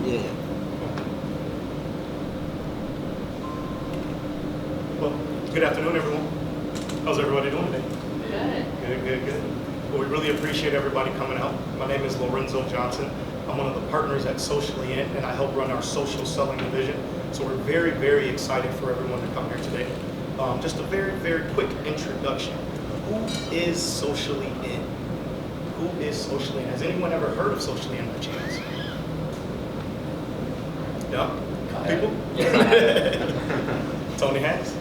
Yeah. Well, good afternoon, everyone. How's everybody doing today? Good. Well, we really appreciate everybody coming out. My name is Lorenzo Johnson. I'm one of the partners at Socially In, and I help run our social selling division. So we're very, very excited for everyone to come here today. Just a very, very quick introduction. Who is Socially In? Who is Socially In? Has anyone ever heard of Socially In by chance? Yeah? People? Tony has?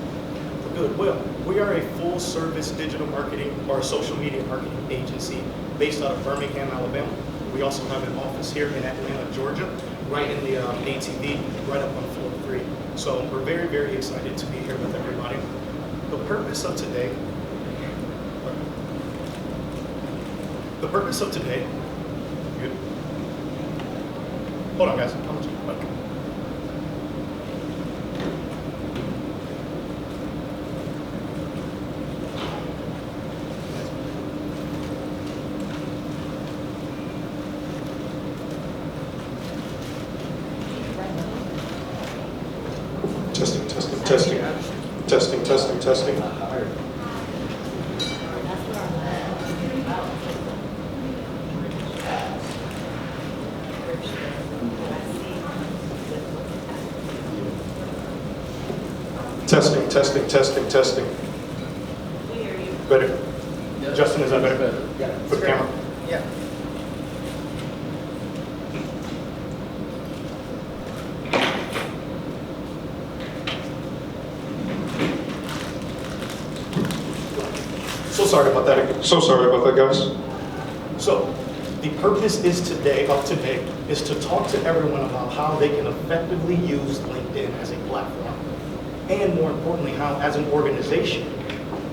Good. Well, we are a full-service digital marketing or social media marketing agency based out of Birmingham, Alabama. We also have an office here in Atlanta, Georgia, right in the ATV, right up on floor 3. So we're very, very excited to be here with everybody. The purpose of today, good. Hold on, guys. Okay. Testing. Testing. We hear you. Better. Yeah. Justin, is that better? Yeah. For the camera? Yeah. So sorry about that, guys. So, the purpose of today is to talk to everyone about how they can effectively use LinkedIn as a platform. And more importantly, how as an organization,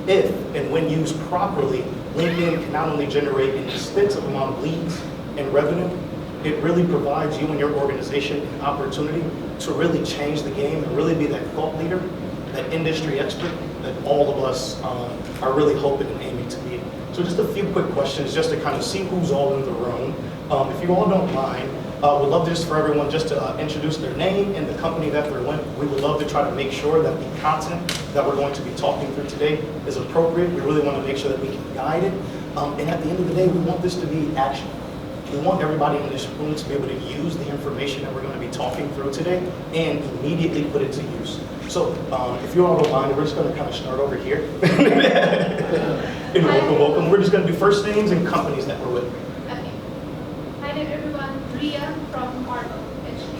if and when used properly, LinkedIn can not only generate an extensive amount of leads and revenue, it really provides you and your organization an opportunity to really change the game and really be that thought leader, that industry expert that all of us are really hoping and aiming to be. So just a few quick questions just to kind of see who's all in the room. If you all don't mind, we'd love just for everyone just to introduce their name and the company that they're with. We would love to try to make sure that the content that we're going to be talking through today is appropriate. We really want to make sure that we can guide it. And at the end of the day, we want this to be action. We want everybody in this room to be able to use the information that we're going to be talking through today and immediately put it to use. So if you all don't mind, we're just going to kind of start over here. And welcome. We're just going to do first names and companies that we're with. Okay. Hi there, everyone. Ria from Marvel HQ.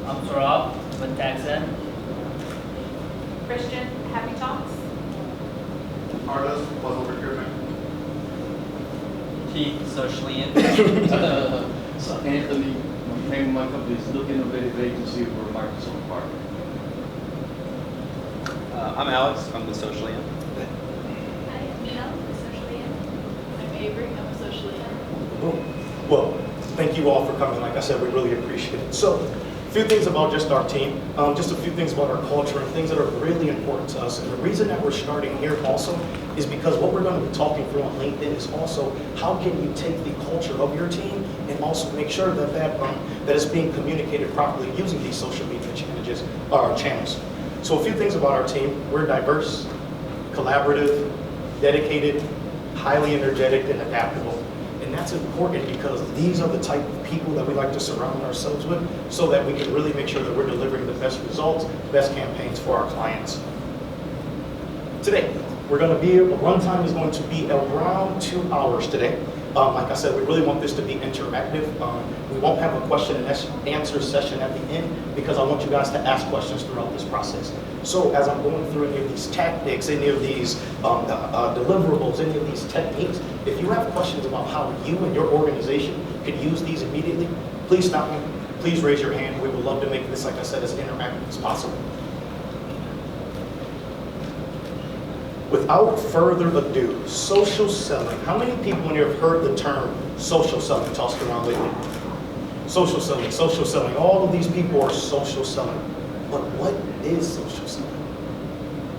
I'm Saurabh with TaxN. Christian, Happy Talks. Artist was over here, man. Keith, Socially In. So Anthony, the name of my company is Look Innovative Agency for Microsoft Partner. I'm Alex. I'm the Socially In. Hi, I'm Mia, Socially In. I'm Avery, I'm Socially In. Well, thank you all for coming. Like I said, we really appreciate it. So, a few things about just our team, just a few things about our culture and things that are really important to us. And the reason that we're starting here also is because what we're going to be talking through on LinkedIn is also how can you take the culture of your team and also make sure that that is being communicated properly using these social media channels. So a few things about our team. We're diverse, collaborative, dedicated, highly energetic, and adaptable. And that's important because these are the type of people that we like to surround ourselves with so that we can really make sure that we're delivering the best results, best campaigns for our clients. Today, runtime is going to be around 2 hours today. Like I said, we really want this to be interactive. We won't have a question and answer session at the end because I want you guys to ask questions throughout this process. So as I'm going through any of these tactics, any of these deliverables, any of these techniques, if you have questions about how you and your organization could use these immediately, please stop me. Please raise your hand. We would love to make this, like I said, as interactive as possible. Without further ado, social selling. How many people in here have heard the term social selling tossed around lately? Social selling. All of these people are social selling. But what is social selling?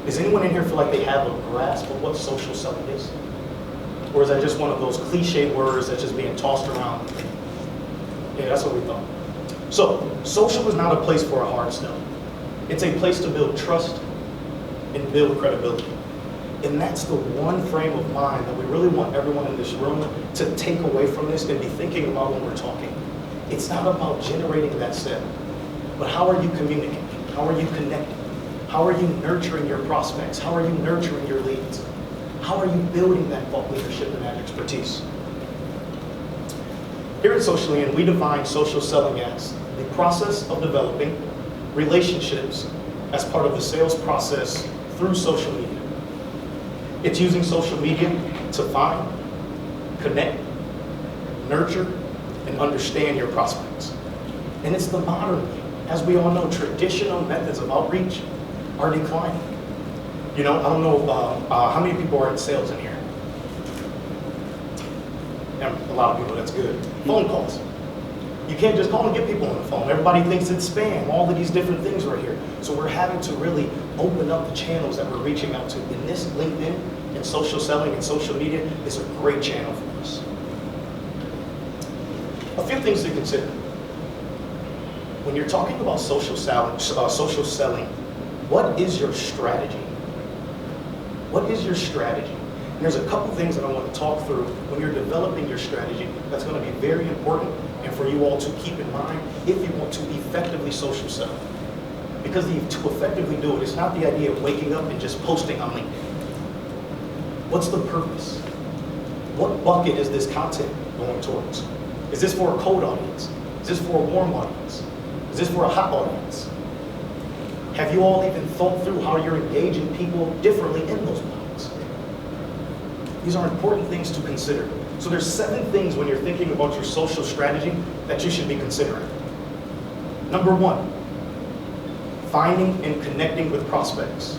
Does anyone in here feel like they have a grasp of what social selling is? Or is that just one of those cliche words that's just being tossed around Yeah, that's what we thought. So, social is not a place for a hard sell. It's a place to build trust and build credibility. And that's the one frame of mind that we really want everyone in this room to take away from this and be thinking about when we're talking. It's not about generating that sale, but how are you communicating? How are you connecting? How are you nurturing your prospects? How are you nurturing your leads? How are you building that thought leadership and that expertise? Here at Socially, we define social selling as the process of developing relationships as part of the sales process through social media. It's using social media to find, connect, nurture, and understand your prospects. And it's the modern way. As we all know, traditional methods of outreach are declining. You know, I don't know how many people are in sales in here. And a lot of people, that's good. Phone calls. You can't just call and get people on the phone. Everybody thinks it's spam, all of these different things right here. So we're having to really open up the channels that we're reaching out to. And this LinkedIn and social selling and social media is a great channel for us. A few things to consider. When you're talking about social selling, what is your strategy? What is your strategy? And there's a couple things that I want to talk through when you're developing your strategy that's going to be very important and for you all to keep in mind if you want to effectively social sell. Because to effectively do it, it's not the idea of waking up and just posting on LinkedIn. What's the purpose? What bucket is this content going towards? Is this for a cold audience? Is this for a warm audience? Is this for a hot audience? Have you all even thought through how you're engaging people differently in those buckets? These are important things to consider. So there's 7 things when you're thinking about your social strategy that you should be considering. Number 1, finding and connecting with prospects.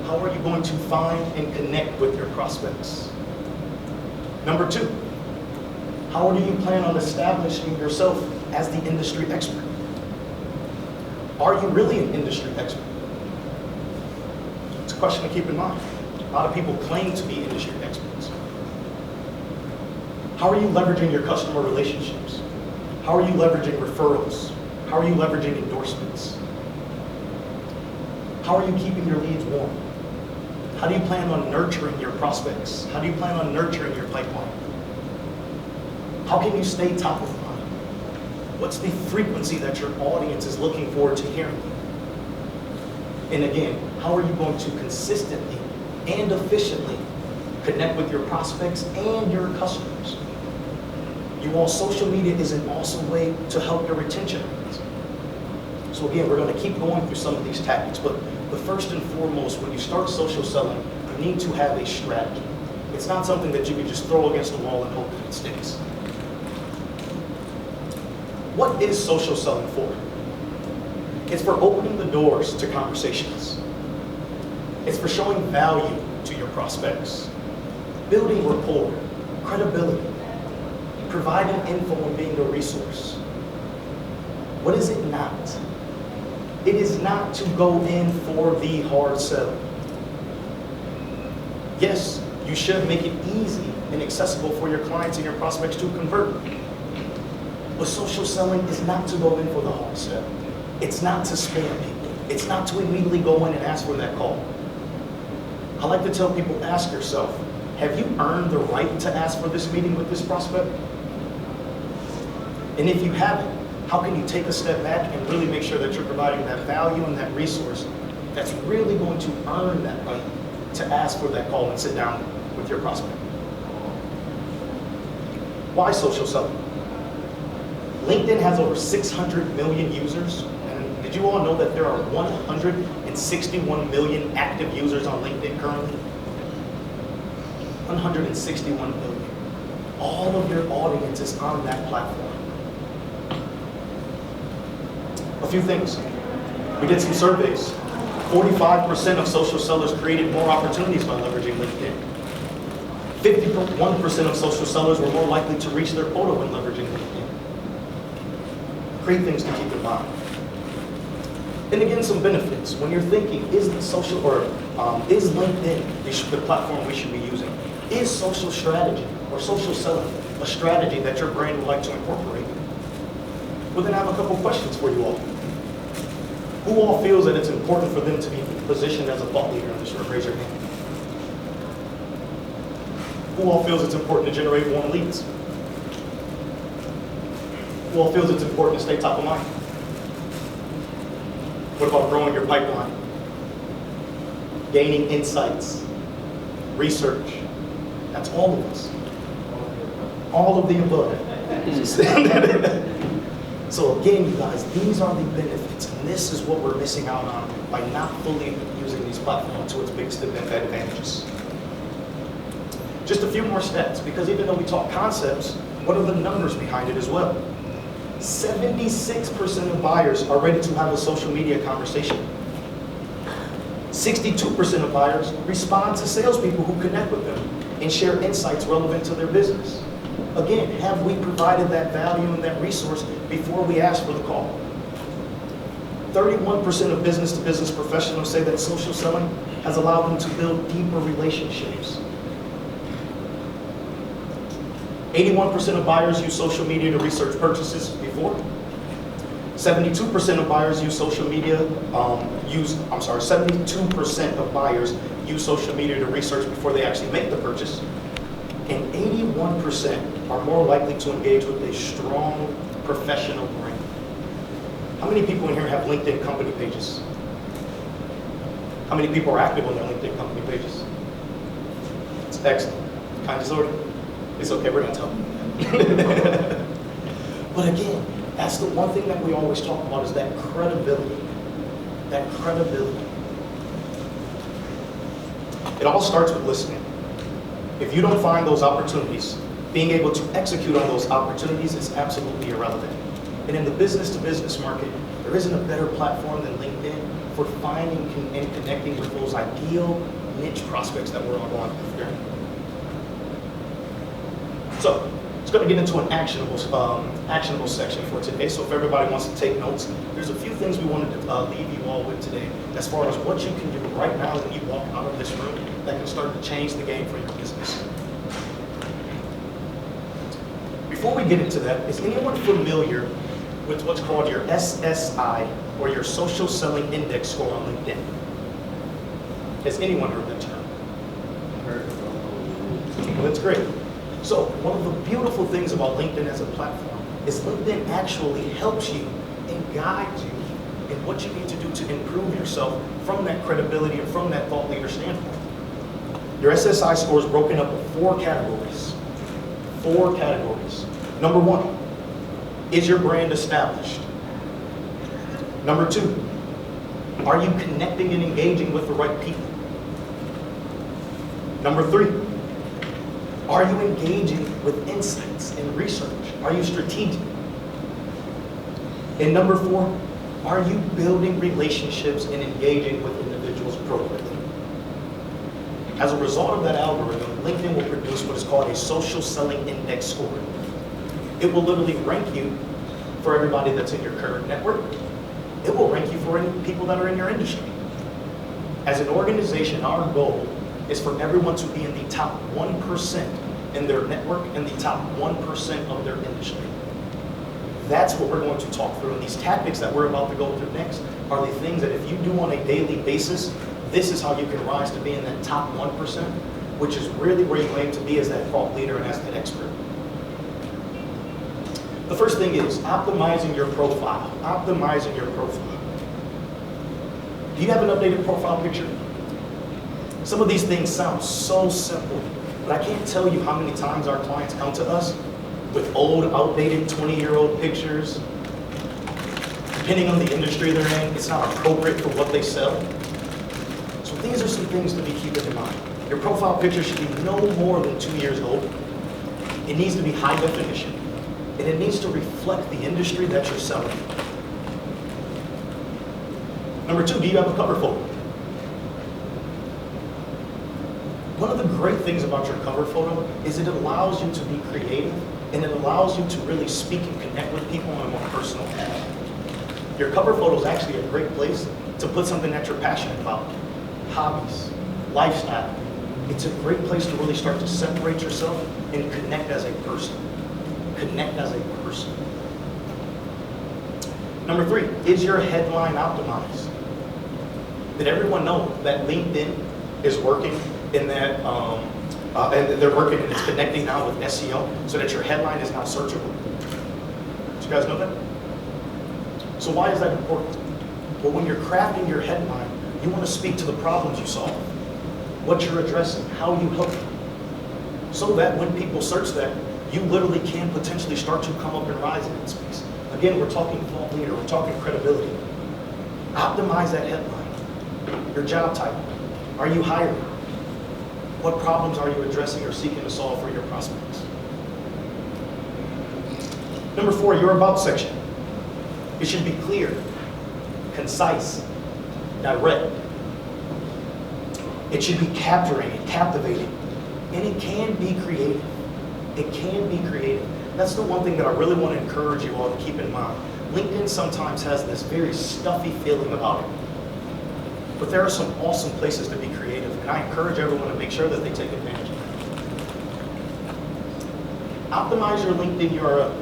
How are you going to find and connect with your prospects? Number 2, how do you plan on establishing yourself as the industry expert? Are you really an industry expert? It's a question to keep in mind. A lot of people claim to be industry experts. How are you leveraging your customer relationships? How are you leveraging referrals? How are you leveraging endorsements? How are you keeping your leads warm? How do you plan on nurturing your prospects? How do you plan on nurturing your pipeline? How can you stay top of mind? What's the frequency that your audience is looking forward to hearing? And again, how are you going to consistently and efficiently connect with your prospects and your customers? You all, social media is an awesome way to help your retention rates. So again, we're going to keep going through some of these tactics, but the first and foremost, when you start social selling, you need to have a strategy. It's not something that you can just throw against the wall and hope that it sticks. What is social selling for? It's for opening the doors to conversations. It's for showing value to your prospects, building rapport, credibility, providing info and being a resource. What is it not? It is not to go in for the hard sell. Yes, you should make it easy and accessible for your clients and your prospects to convert. But social selling is not to go in for the hard sell. It's not to spam people. It's not to immediately go in and ask for that call. I like to tell people, ask yourself, have you earned the right to ask for this meeting with this prospect? And if you haven't, how can you take a step back and really make sure that you're providing that value and that resource that's really going to earn that right to ask for that call and sit down with your prospect? Why social selling? LinkedIn has over 600 million users. And did you all know that there are 161 million active users on LinkedIn currently? 161 million. All of your audience is on that platform. A few things. We did some surveys. 45% of social sellers created more opportunities by leveraging LinkedIn. 51% of social sellers were more likely to reach their quota when leveraging LinkedIn. Great things to keep in mind. And again, some benefits. When you're thinking, is LinkedIn the platform we should be using? Is social strategy or social selling a strategy that your brand would like to incorporate? Well, then I have a couple questions for you all. Who all feels that it's important for them to be positioned as a thought leader in this room? Raise your hand. Who all feels it's important to generate warm leads? Who all feels it's important to stay top of mind? What about growing your pipeline? Gaining insights, research. That's all of us. All of the above. So again, you guys, these are the benefits, and this is what we're missing out on by not fully using these platforms to its biggest advantages. Just a few more stats, because even though we talk concepts, what are the numbers behind it as well? 76% of buyers are ready to have a social media conversation. 62% of buyers respond to salespeople who connect with them and share insights relevant to their business. Again, have we provided that value and that resource before we ask for the call? 31% of business-to-business professionals say that social selling has allowed them to build deeper relationships. 81% of buyers use social media to research purchases before. 72% of buyers use social media, 72% of buyers use social media to research before they actually make the purchase. And 81% are more likely to engage with a strong professional brand. How many people in here have LinkedIn company pages? How many people are active on their LinkedIn company pages? It's excellent. Kind of sort of. It's okay, we're gonna tell them. But again, that's the one thing that we always talk about is that credibility. That credibility. It all starts with listening. If you don't find those opportunities, being able to execute on those opportunities is absolutely irrelevant. And in the business-to-business market, there isn't a better platform than LinkedIn for finding and connecting with those ideal niche prospects that we're all going after. So, it's going to get into an actionable section for today. So if everybody wants to take notes, there's a few things we wanted to leave you all with today as far as what you can do right now when you walk out of this room that can start to change the game for your business. Before we get into that, is anyone familiar with what's called your SSI or your Social Selling Index score on LinkedIn? Has anyone heard that term? Well, that's great. So one of the beautiful things about LinkedIn as a platform is LinkedIn actually helps you and guides you in what you need to do to improve yourself from that credibility and from that thought leader standpoint. Your SSI score is broken up into 4 categories. 4 categories. Number 1, is your brand established? Number 2, are you connecting and engaging with the right people? Number 3, are you engaging with insights and research? Are you strategic? And number 4, are you building relationships and engaging with individuals appropriately? As a result of that algorithm, LinkedIn will produce what is called a social selling index score. It will literally rank you for everybody that's in your current network. It will rank you for any people that are in your industry. As an organization, our goal is for everyone to be in the top 1% in their network and the top 1% of their industry. That's what we're going to talk through. And these tactics that we're about to go through next are the things that if you do on a daily basis, this is how you can rise to be in that top 1%, which is really where you aim to be as that thought leader and as that expert. The first thing is optimizing your profile. Optimizing your profile. Do you have an updated profile picture? Some of these things sound so simple, but I can't tell you how many times our clients come to us with old, outdated 20-year-old pictures. Depending on the industry they're in, it's not appropriate for what they sell. So these are some things to be keeping in mind. Your profile picture should be no more than 2 years old. It needs to be high definition, and it needs to reflect the industry that you're selling. Number 2, do you have a cover photo? One of the great things about your cover photo is it allows you to be creative and it allows you to really speak and connect with people on a more personal level. Your cover photo is actually a great place to put something that you're passionate about. Hobbies, lifestyle. It's a great place to really start to separate yourself and connect as a person. Connect as a person. Number 3, is your headline optimized? Did everyone know that LinkedIn is working in that, and they're working and it's connecting now with SEO so that your headline is now searchable? Did you guys know that? So why is that important? Well, when you're crafting your headline, you want to speak to the problems you solve, what you're addressing, how you help them, so that when people search that, you literally can potentially start to come up and rise in that space. Again, we're talking thought leader, we're talking credibility. Optimize that headline. Your job title. Are you hiring? What problems are you addressing or seeking to solve for your prospects? Number 4, your about section. It should be clear, concise, direct. It should be capturing and captivating. And it can be creative. It can be creative. That's the one thing that I really want to encourage you all to keep in mind. LinkedIn sometimes has this very stuffy feeling about it. But there are some awesome places to be creative, and I encourage everyone to make sure that they take advantage of it. Optimize your LinkedIn URL.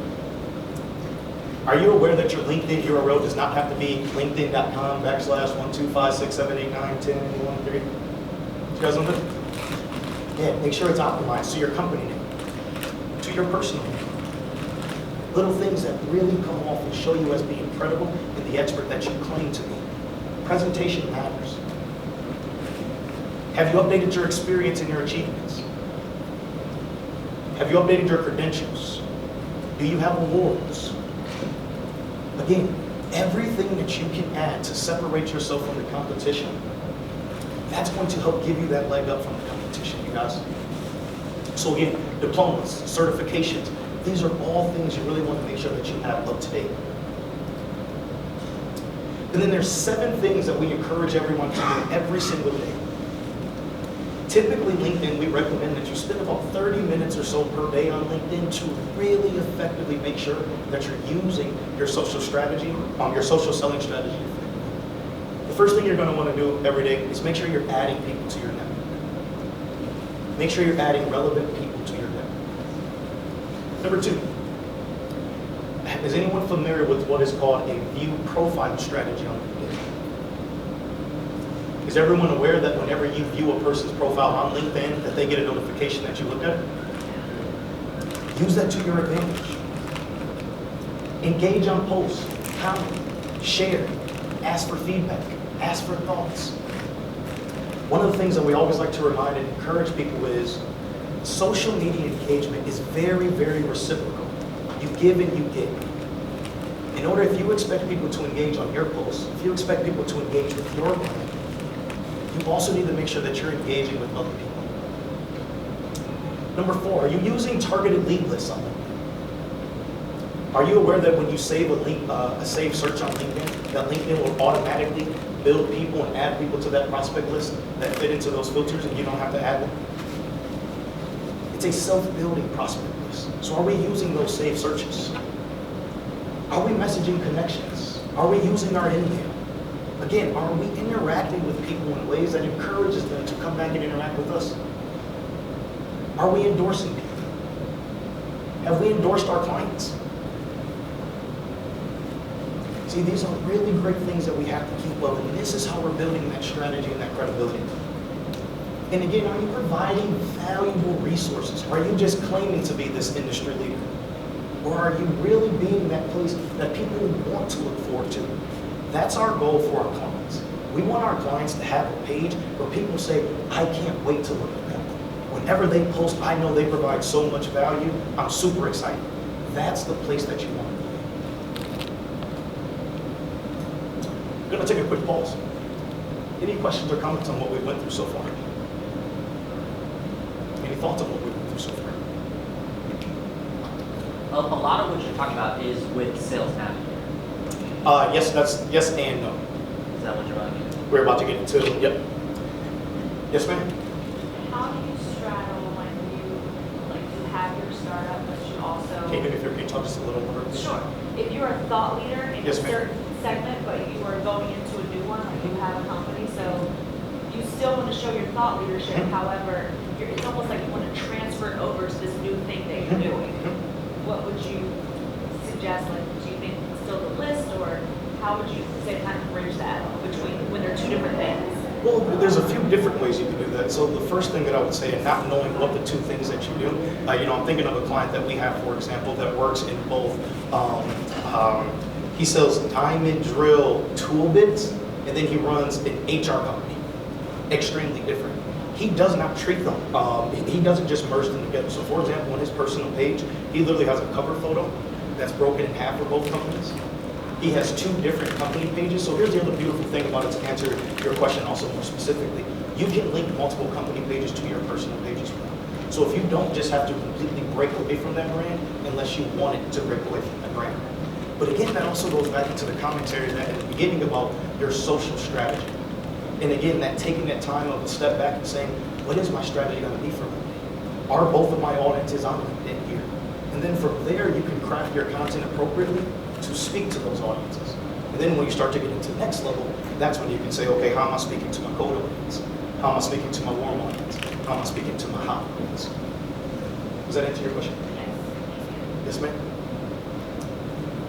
Are you aware that your LinkedIn URL does not have to be linkedin.com/12567891013? You guys know that? Yeah, make sure it's optimized to your company name, to your personal name. Little things that really come off and show you as being credible and the expert that you claim to be. Presentation matters. Have you updated your experience and your achievements? Have you updated your credentials? Do you have awards? Again, everything that you can add to separate yourself from the competition, that's going to help give you that leg up from the competition, you guys. So again, diplomas, certifications, these are all things you really want to make sure that you have up to date. And then there's 7 things that we encourage everyone to do every single day. Typically, LinkedIn, we recommend that you spend about 30 minutes or so per day on LinkedIn to really effectively make sure that you're using your social strategy, your social selling strategy. The first thing you're going to want to do every day is make sure you're adding people to your network. Make sure you're adding relevant people to your network. Number 2, is anyone familiar with what is called a view profile strategy on LinkedIn? Is everyone aware that whenever you view a person's profile on LinkedIn, that they get a notification that you looked at it? Use that to your advantage. Engage on posts, comment, share, ask for feedback, ask for thoughts. One of the things that we always like to remind and encourage people is social media engagement is very, very reciprocal. You give and you get. In order, if you expect people to engage on your posts, if you expect people to engage with your brand, you also need to make sure that you're engaging with other people. Number 4, are you using targeted lead lists on LinkedIn? Are you aware that when you save a save search on LinkedIn, that LinkedIn will automatically build people and add people to that prospect list that fit into those filters and you don't have to add them? It's a self-building prospect list. So are we using those saved searches? Are we messaging connections? Are we using our email? Again, are we interacting with people in ways that encourages them to come back and interact with us? Are we endorsing people? Have we endorsed our clients? See, these are really great things that we have to keep up, and this is how we're building that strategy and that credibility. And again, are you providing valuable resources? Are you just claiming to be this industry leader? Or are you really being that place that people want to look forward to? That's our goal for our clients. We want our clients to have a page where people say, I can't wait to look at that. Whenever they post, I know they provide so much value. I'm super excited. That's the place that you want to be. I'm going to take a quick pause. Any questions or comments on what we went through so far? Any thoughts on what we went through so far? A lot of what you're talking about is with Sales Navigator. Yes and no. Is that what you're about to get? We're about to get into it. Yep. Yes, ma'am? How do you straddle when you have your startup, but you also... Can you talk just a little more? Sure. If you're a thought leader in Yes, a ma'am. certain segment, but you are going into a new one, like you have a company, so you still want to show your thought leadership. However, it's almost like you want to transfer it over to this new thing that you're doing. What would you suggest? Like, do you think still the list, or how would you say kind of bridge that between when they're two different things? Well, there's a few different ways you can do that. So the first thing that I would say, and not knowing what the two things that you do, I'm thinking of a client that we have, for example, that works in both, he sells diamond drill tool bits, and then he runs an HR company. Extremely different. He does not treat them. He doesn't just merge them together. So for example, on his personal page, he literally has a cover photo that's broken in half for both companies. He has two different company pages. So here's the other beautiful thing about it, to answer your question also more specifically. You can link multiple company pages to your personal page as well. So if you don't just have to completely break away from that brand unless you want it to break away from that brand. But again, that also goes back into the commentary that in the beginning about your social strategy. And again, that taking that time of a step back and saying, what is my strategy going to be for LinkedIn? Are both of my audiences on LinkedIn here? And then from there, you can craft your content appropriately to speak to those audiences. And then when you start to get into the next level, that's when you can say, okay, how am I speaking to my cold audience? How am I speaking to my warm audience? How am I speaking to my hot audience? Does that answer your question? Yes, ma'am.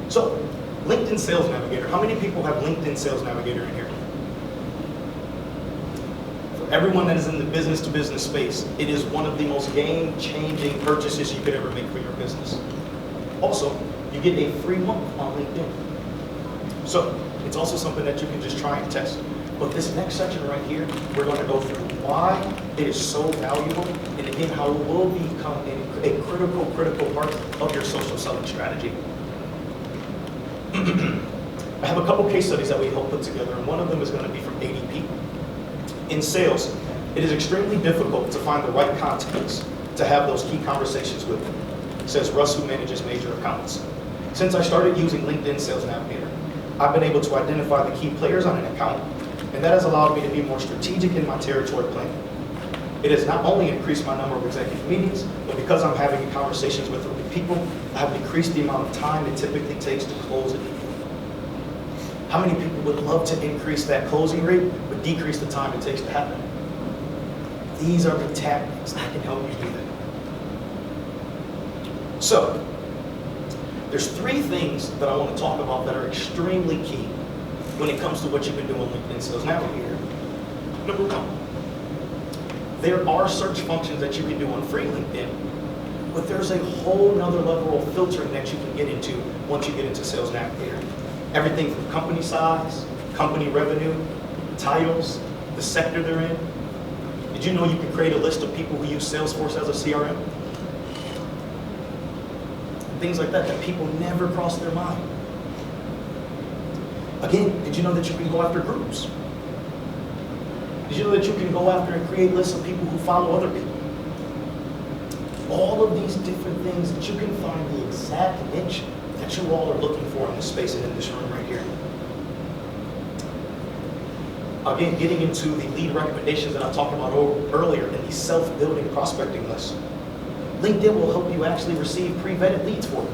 So, LinkedIn Sales Navigator. How many people have LinkedIn Sales Navigator in here? For everyone that is in the business-to-business space, it is one of the most game-changing purchases you could ever make for your business. Also, you get a free month on LinkedIn. So, it's also something that you can just try and test. But this next section right here, we're going to go through why it is so valuable, and again, how it will become a critical part of your social selling strategy. I have a couple case studies that we helped put together, and one of them is going to be from ADP. In sales, it is extremely difficult to find the right contacts to have those key conversations with, says Russ, who manages major accounts. Since I started using LinkedIn Sales Navigator, I've been able to identify the key players on an account, and that has allowed me to be more strategic in my territory planning. It has not only increased my number of executive meetings, but because I'm having conversations with the people, I have decreased the amount of time it typically takes to close a deal. How many people would love to increase that closing rate, but decrease the time it takes to happen? These are the tactics that can help you do that. So, there's three things that I want to talk about that are extremely key when it comes to what you can do on LinkedIn Sales Navigator. Number one, there are search functions that you can do on free LinkedIn, but there's a whole nother level of filtering that you can get into once you get into Sales Navigator. Everything from company size, company revenue, titles, the sector they're in. Did you know you can create a list of people who use Salesforce as a CRM? Things like that people never cross their mind. Again, did you know that you can go after groups? Did you know that you can go after and create lists of people who follow other people? All of these different things that you can find the exact niche that you all are looking for in this space and in this room right here. Again, getting into the lead recommendations that I talked about earlier in the self-building prospecting list. LinkedIn will help you actually receive pre-vetted leads for you.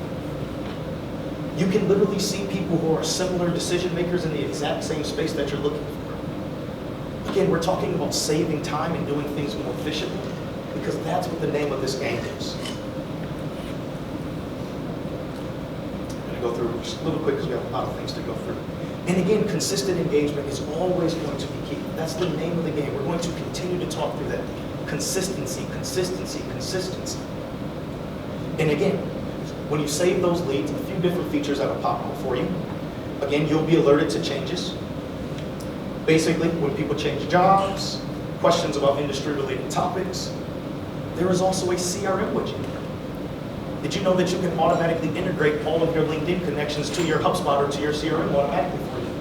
You can literally see people who are similar decision makers in the exact same space that you're looking for. Again, we're talking about saving time and doing things more efficiently, because that's what the name of this game is. I'm going to go through just a little quick because we have a lot of things to go through. And again, consistent engagement is always going to be key. That's the name of the game. We're going to continue to talk through that. Consistency, consistency, consistency. And again, when you save those leads, a few different features that will pop up for you. Again, you'll be alerted to changes. Basically, when people change jobs, questions about industry-related topics. There is also a CRM widget. Did you know that you can automatically integrate all of your LinkedIn connections to your HubSpot or to your CRM automatically for you?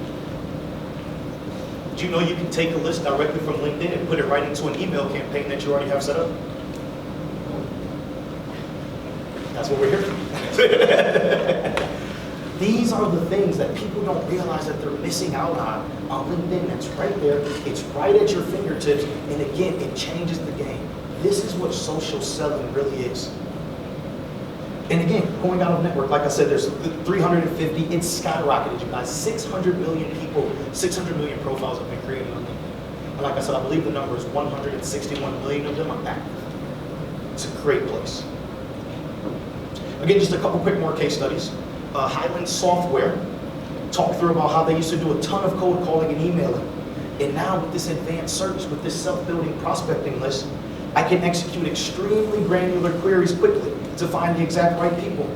Did you know you can take a list directly from LinkedIn and put it right into an email campaign that you already have set up? That's what we're here for. These are the things that people don't realize that they're missing out on LinkedIn. That's right there. It's right at your fingertips. And again, it changes the game. This is what social selling really is. And again, going out of network, like I said, there's 350. It's skyrocketed, you guys. 600 million people, 600 million profiles have been created on LinkedIn. And like I said, I believe the number is 161 million of them are active. It's a great place. Again, just a couple quick more case studies. Highland Software Talk through about how they used to do a ton of cold calling and emailing. And now with this advanced search, with this self-building prospecting list, I can execute extremely granular queries quickly to find the exact right people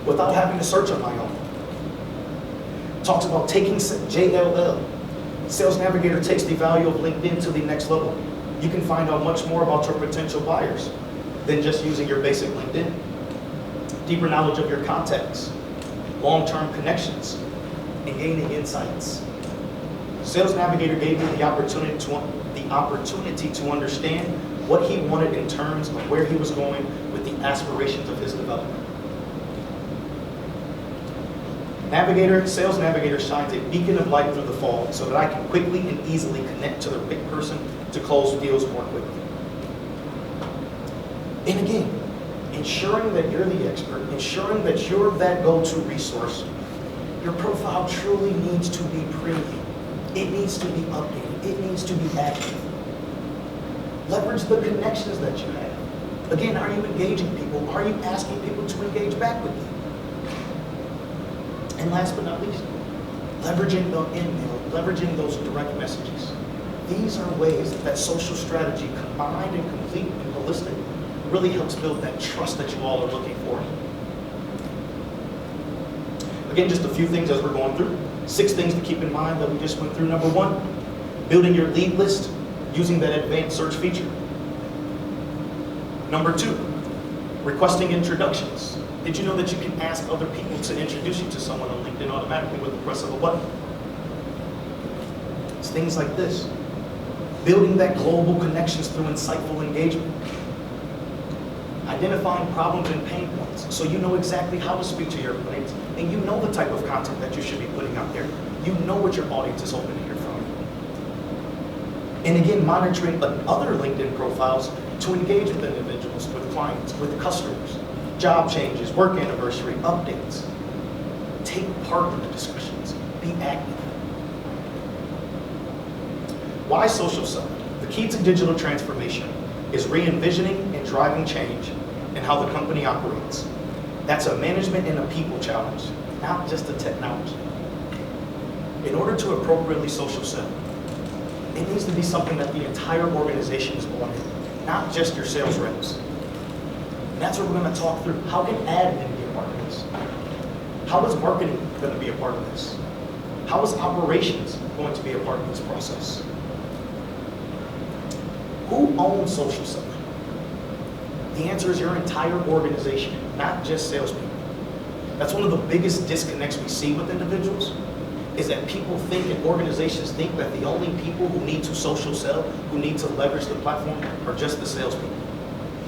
without having to search on my own. Talks about taking JLL. Sales Navigator takes the value of LinkedIn to the next level. You can find out much more about your potential buyers than just using your basic LinkedIn. Deeper knowledge of your contacts, long-term connections, and gaining insights. Sales Navigator gave me the opportunity to understand what he wanted in terms of where he was going with the aspirations of his development. Sales Navigator shines a beacon of light through the fog so that I can quickly and easily connect to the right person to close deals more quickly. And again, ensuring that you're the expert, ensuring that you're that go-to resource, your profile truly needs to be premium. It needs to be updated. It needs to be active. Leverage the connections that you have. Again, are you engaging people? Are you asking people to engage back with you? And last but not least, leveraging the email, leveraging those direct messages. These are ways that social strategy combined and complete and holistic really helps build that trust that you all are looking for. Again, just a few things as we're going through. 6 things to keep in mind that we just went through. Number 1, building your lead list using that advanced search feature. Number 2, requesting introductions. Did you know that you can ask other people to introduce you to someone on LinkedIn automatically with the press of a button? It's things like this. Building that global connections through insightful engagement. Identifying problems and pain points so you know exactly how to speak to your clients and you know the type of content that you should be putting out there. You know what your audience is hoping to hear from you. And again, monitoring other LinkedIn profiles to engage with individuals, with clients, with customers, job changes, work anniversary, updates. Take part in the discussions. Be active. Why social selling? The key to digital transformation is re-envisioning and driving change in how the company operates. That's a management and a people challenge, not just a technology. In order to appropriately social sell, it needs to be something that the entire organization is bought in, not just your sales reps. And that's what we're going to talk through. How can admin be a part of this? How is marketing going to be a part of this? How is operations going to be a part of this process? Who owns social selling? The answer is your entire organization, not just salespeople. That's one of the biggest disconnects we see with individuals, is that people think and organizations think that the only people who need to social sell, who need to leverage the platform, are just the salespeople.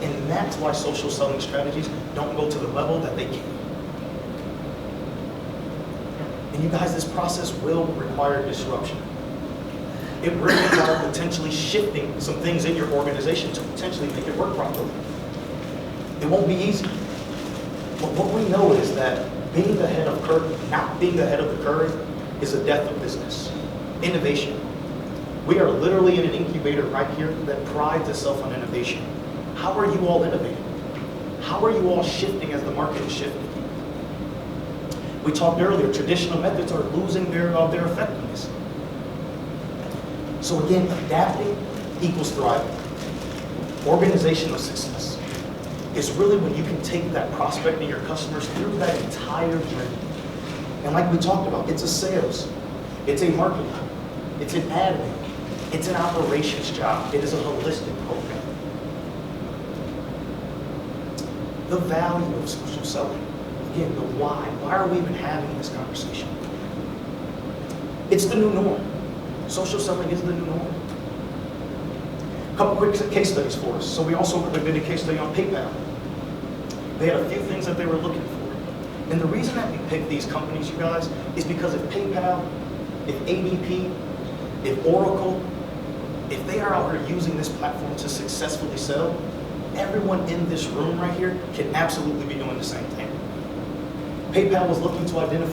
And that's why social selling strategies don't go to the level that they can. And you guys, this process will require disruption. It will require potentially shifting some things in your organization to potentially make it work properly. It won't be easy. But what we know is that being ahead of curve, not being ahead of the curve, is the death of business. Innovation. We are literally in an incubator right here that prides itself on innovation. How are you all innovating? How are you all shifting as the market is shifting? We talked earlier, traditional methods are losing their effectiveness. So again, adapting equals thriving. Organizational success is really when you can take that prospect and your customers through that entire journey. And like we talked about, it's a sales, it's a marketing, it's an admin, it's an operations job. It is a holistic program. The value of social selling. Again, the why. Why are we even having this conversation? It's the new norm. Social selling is the new norm. A couple quick case studies for us. So we also did a case study on PayPal. They had a few things that they were looking for. And the reason that we picked these companies, you guys, is because if PayPal, if ADP, if Oracle, if they are out here using this platform to successfully sell, everyone in this room right here can absolutely be doing the same thing. PayPal was looking to identify